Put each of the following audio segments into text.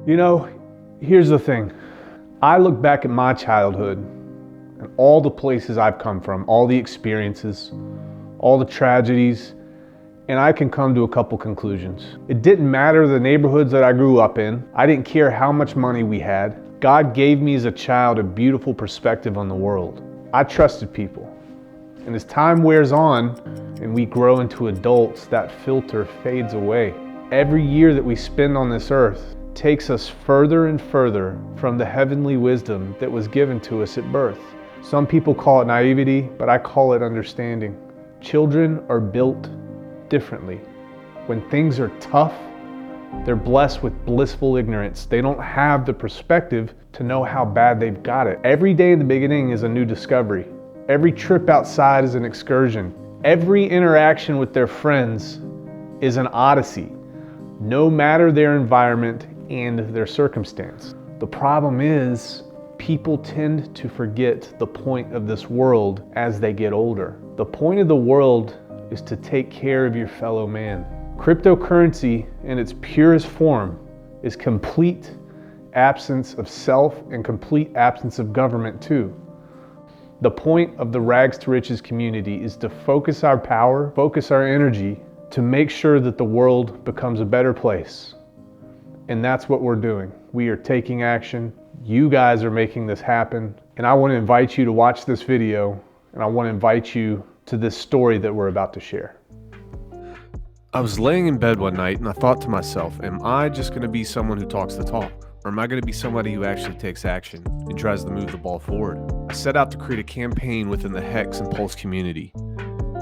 You know, here's the thing. I look back at my childhood and all the places I've come from, all the experiences, all the tragedies, and I can come to a couple conclusions. It didn't matter the neighborhoods that I grew up in. I didn't care how much money we had. God gave me as a child a beautiful perspective on the world. I trusted people. And as time wears on and we grow into adults, that filter fades away. Every year that we spend on this earth takes us further and further from the heavenly wisdom that was given to us at birth. Some people call it naivety, but I call it understanding. Children are built differently. When things are tough, they're blessed with blissful ignorance. They don't have the perspective to know how bad they've got it. Every day in the beginning is a new discovery. Every trip outside is an excursion. Every interaction with their friends is an odyssey, no matter their environment and their circumstance. The problem is, people tend to forget the point of this world as they get older. The point of the world is to take care of your fellow man. Cryptocurrency in its purest form is complete absence of self and complete absence of government too. The point of the rags to riches community is to focus our power, focus our energy to make sure that the world becomes a better place. And that's what we're doing. We are taking action. You guys are making this happen. And I want to invite you to watch this video, and I want to invite you to this story that we're about to share. I was laying in bed one night and I thought to myself, am I just going to be someone who talks the talk? Or am I going to be somebody who actually takes action and tries to move the ball forward? I set out to create a campaign within the HEX and Pulse community.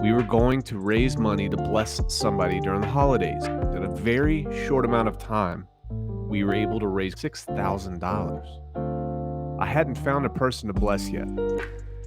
We were going to raise money to bless somebody during the holidays. In a very short amount of time, we were able to raise $6,000. I hadn't found a person to bless yet,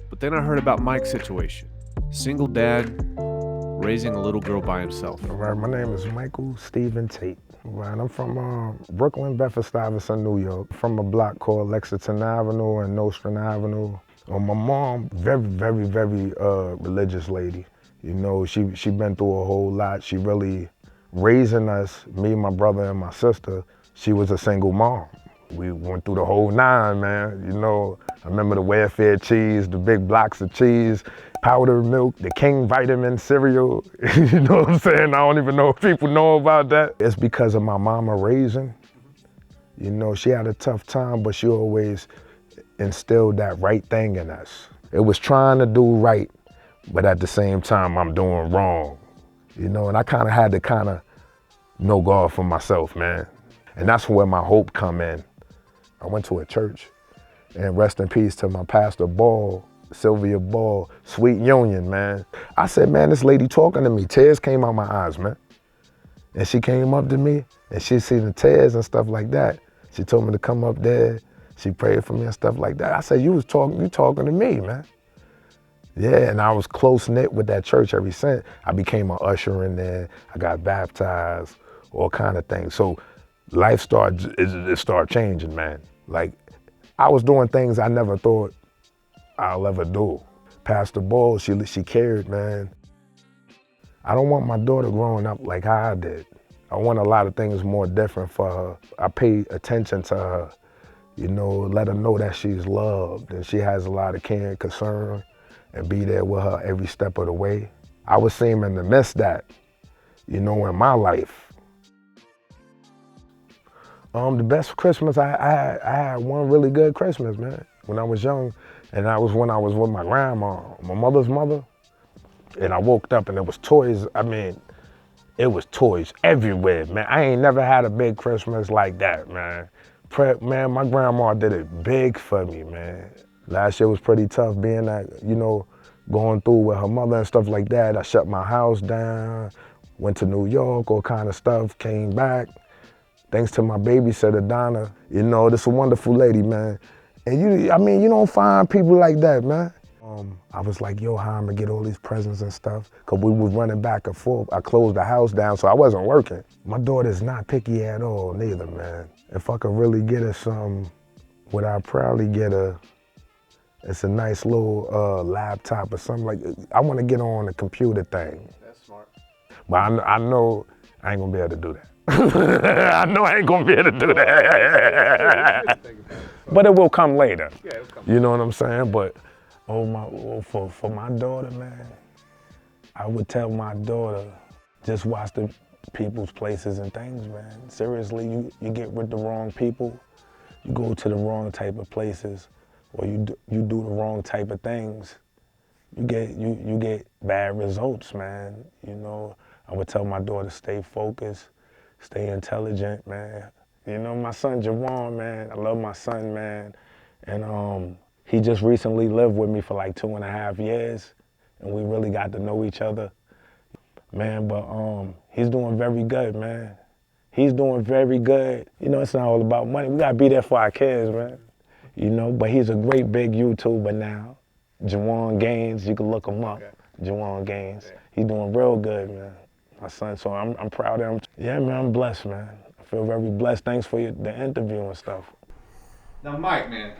but then I heard about Mike's situation. Single dad, raising a little girl by himself. All right, my name is Michael Stephen Tate. Right, I'm from Brooklyn, Bedford-Stuyvesant, New York, from a block called Lexington Avenue and Nostrand Avenue. My mom, very religious lady. You know, she been through a whole lot. She really raising us, me, my brother, and my sister. She was a single mom. We went through the whole nine, man. You know, I remember the welfare cheese, the big blocks of cheese, powdered milk, the King vitamin cereal. You know what I'm saying? I don't even know if people know about that. It's because of my mama raising. You know, she had a tough time, but she always instilled that right thing in us. It was trying to do right, but at the same time, I'm doing wrong. You know, and I kind of had to know God for myself, man. And that's where my hope come in. I went to a church, and rest in peace to my pastor Ball, Sylvia Ball, Sweet Union, man. I said, man, this lady talking to me. Tears came out my eyes, man. And she came up to me, and she seen the tears and stuff like that. She told me to come up there. She prayed for me and stuff like that. I said, you talking to me, man. Yeah, and I was close-knit with that church ever since. I became an usher in there. I got baptized, all kind of things. So life started changing, man. Like, I was doing things I never thought I'll ever do. Pastor Ball, she cared, man. I don't want my daughter growing up like how I did. I want a lot of things more different for her. I pay attention to her, you know, let her know that she's loved and she has a lot of care and concern, and be there with her every step of the way. I was seeming to miss that, you know, in my life. The best Christmas, I had one really good Christmas, man, when I was young. And that was when I was with my grandma, my mother's mother. And I woke up and there was toys. I mean, it was toys everywhere, man. I ain't never had a big Christmas like that, man. Man, my grandma did it big for me, man. Last year was pretty tough being that, you know, going through with her mother and stuff like that. I shut my house down, went to New York, all kind of stuff, came back. Thanks to my babysitter, Donna. You know, this is a wonderful lady, man. And you don't find people like that, man. I was like, yo, how I'm gonna get all these presents and stuff? Cause we was running back and forth. I closed the house down, so I wasn't working. My daughter's not picky at all, neither, man. If I could really get her something, what I'd probably get her, it's a nice little laptop or something like that. I wanna get on a computer thing. That's smart. But I know I ain't gonna be able to do that. I know I ain't gonna be able to do that. But it will come later. Yeah, it'll come. You know what I'm saying? But for my daughter, man, I would tell my daughter, just watch the people's places and things, man. Seriously, you get with the wrong people, you go to the wrong type of places, or you do the wrong type of things, you get bad results, man. You know, I would tell my daughter, stay focused, stay intelligent, man. You know, my son Jawan, man, I love my son, man. And he just recently lived with me for like 2.5 years, and we really got to know each other. Man, but he's doing very good, man. He's doing very good. You know, it's not all about money. We gotta be there for our kids, man. You know, but he's a great big YouTuber now. Jawan Gaines, you can look him up. Okay. Jawan Gaines. Yeah. He's doing real good, man. My son, so I'm proud of him. Yeah, man, I'm blessed, man. I feel very blessed. Thanks for the interview and stuff. Now, Mike, man.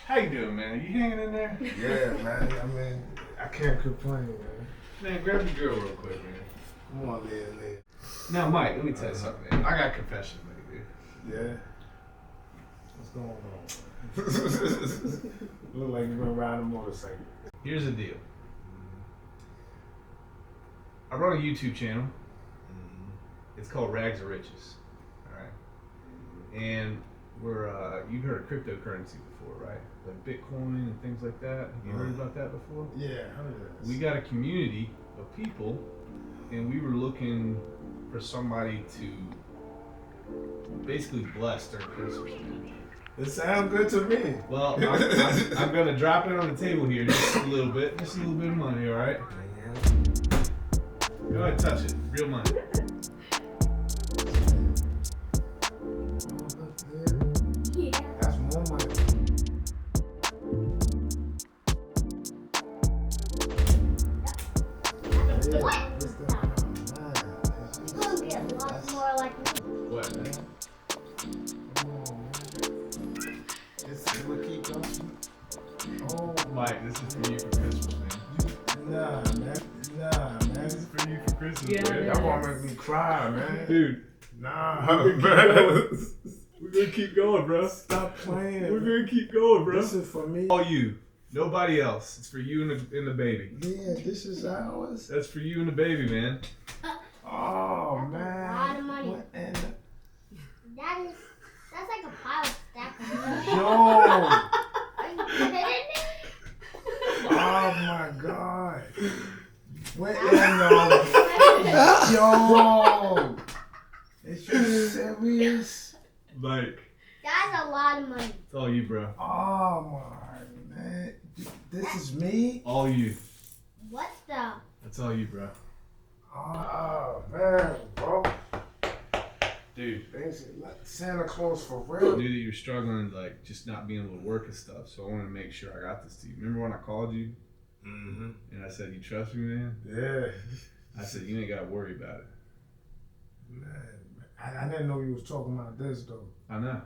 How you doing, man? Are you hanging in there? Yeah, man. I mean, I can't complain, man. Man, grab your girl real quick, man. Come on, Leah. Now, Mike, let me tell you something, man. I got confessions, baby. Yeah? What's going on? Look like you've been riding a motorcycle. Here's the deal. I run a YouTube channel. It's called Rags or Riches. All right. And you've heard of cryptocurrency before, right? Like Bitcoin and things like that. Have you heard about that before? Yeah, I heard of this. We got a community of people, and we were looking for somebody to basically bless their Christmas. It sounds good to me. Well, I'm going to drop it on the table here just a little bit of money, all right? Go ahead, touch it. Real money. That's more money. What? It's gonna be a lot more like me. What? This will keep going. Oh, Mike, this is for you for Christmas, man. nah, man. This is for you for Christmas, Yeah, man. That won't make me cry, man. Dude, Nah, we're gonna keep going, bro. Stop playing. We're gonna keep going, bro. This is for me. All you. Nobody else. It's for you and the baby. Yeah, this is ours. That's for you and the baby, man. Oh, That's man. a lot of money. What in the... That's like a pile of stacks of money. Yo! Are you kidding me? Oh, my God. What in the... Yo! Is you serious? Mike, That's a lot of money. it's all you, bro. Oh, my man. This is me? All you. What the? That's all you, bro. Oh, man, bro. Dude, Santa Claus for I real? knew that you were struggling, like, just not being able to work and stuff, so I wanted to make sure I got this to you. Remember when I called you? Mm-hmm. And I said, you trust me, man? Yeah. I said, you ain't got to worry about it. Man, I didn't know you was talking about this, though. I know.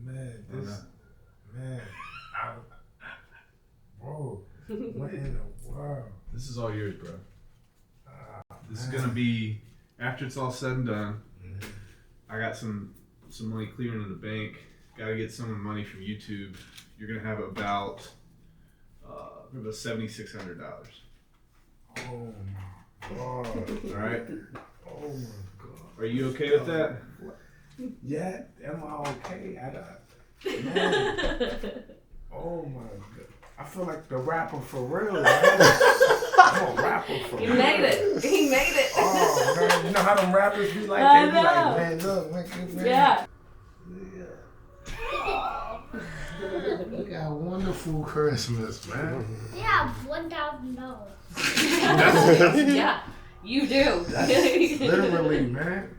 Man, I know. this... Man, bro, what in the world? This is all yours, bro. This is going to be, after it's all said and done, I got some money clearing in the bank. Got to get some of the money from YouTube. You're going to have about $7,600. Oh, my God. All right? Oh, my God. Are you okay with that? Yeah, am I okay? Man. Oh, my God. I feel like the rapper for real, man. I'm a rapper for real. He made it. He made it. Oh, man. You know how them rappers be like? I They be know. like, man, look, man. Yeah. You got a wonderful Christmas, man. Yeah, $1,000. Yeah. You do. Literally, man.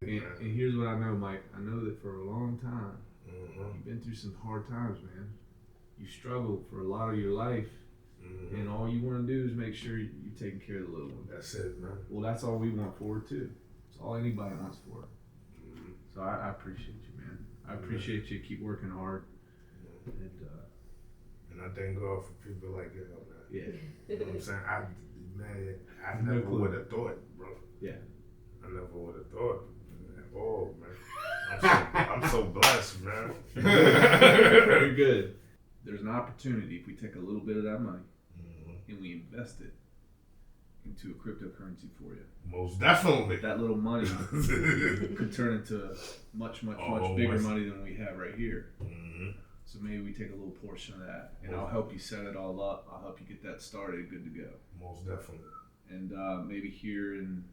And here's what I know, Mike. I know that for a long time, you've been through some hard times, man. You struggled for a lot of your life, and all you want to do is make sure you're taking care of the little one. That's it, man. Well, that's all we want for it, too. It's all anybody wants for it. So I appreciate you, man. I appreciate you. Keep working hard. And I thank God for people like you, man. Yeah. You know what I'm saying? I No never clue. would have thought, bro. Yeah. I never would have thought. Oh, man. I'm so blessed, man. Very good. There's an opportunity if we take a little bit of that money and we invest it into a cryptocurrency for you. Most definitely. That little money could turn into much bigger money than we have right here. So maybe we take a little portion of that, and I'll help you set it all up. I'll help you get that started, good to go. Most definitely. And maybe here in,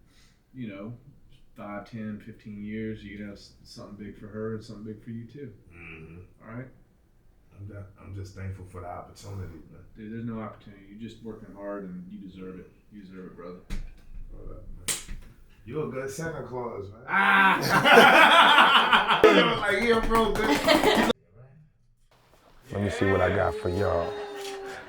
5, 10, 15 years, you can have something big for her and something big for you too. All right? I'm just thankful for the opportunity, man. Dude, there's no opportunity. You're just working hard, and you deserve it. You deserve it, brother. You a good Santa Claus, man. Like, yeah, bro, good. Let me see what I got for y'all.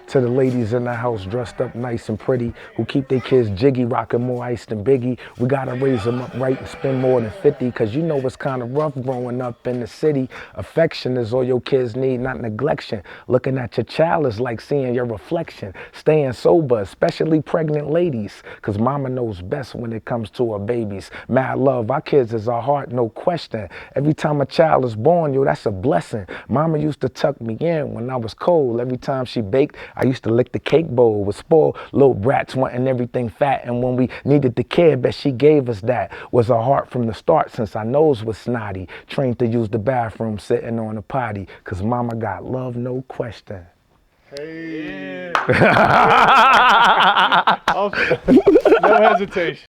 To the ladies in the house dressed up nice and pretty, who keep their kids jiggy, rocking more ice than Biggie. We gotta raise them up right and spend more than 50, cause you know it's kinda rough growing up in the city. Affection is all your kids need, not neglection. Looking at your child is like seeing your reflection. Staying sober, especially pregnant ladies, cause mama knows best when it comes to her babies. Mad love, our kids is our heart, no question. Every time a child is born, yo, that's a blessing. Mama used to tuck me in when I was cold. Every time she baked, I used to lick the cake bowl. Was spoiled little brats wanting everything fat, and when we needed the care, bet she gave us that. Was her heart from the start since our nose was snotty. Trained to use the bathroom sitting on the potty, cause mama got love, no question. Hey. No hesitation.